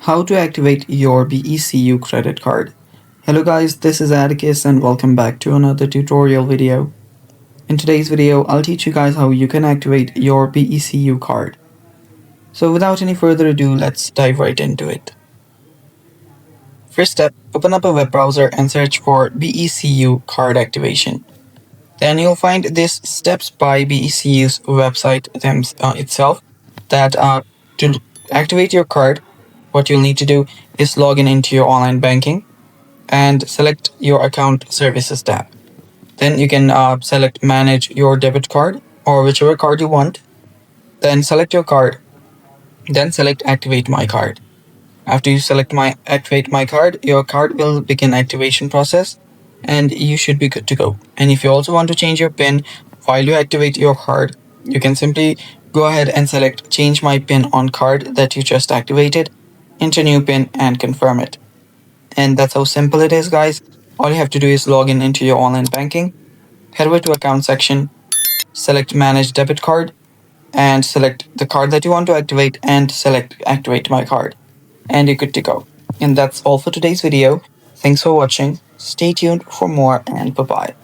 How to activate your BECU credit card. Hello guys, this is Atticus and welcome back to another tutorial video. In today's video, I'll teach you guys how you can activate your BECU card. So without any further ado, let's dive right into it. First step, open up a web browser and search for BECU card activation. Then you'll find this steps by BECU's website itself that to activate your card, what you'll need to do is log in into your online banking and select your account services tab. Then you can select manage your debit card or whichever card you want. Then select your card. Then select activate my card. After you select activate my card, your card will begin activation process and you should be good to go. And if you also want to change your PIN while you activate your card, you can simply go ahead and select change my PIN on card that you just activated, enter new PIN and confirm it. And that's how simple it is, guys. All you have to do is log in into your online banking, head over to account section, select manage debit card and select the card that you want to activate and select activate my card. And you're good to go. And that's all for today's video. Thanks for watching. Stay tuned for more and bye-bye.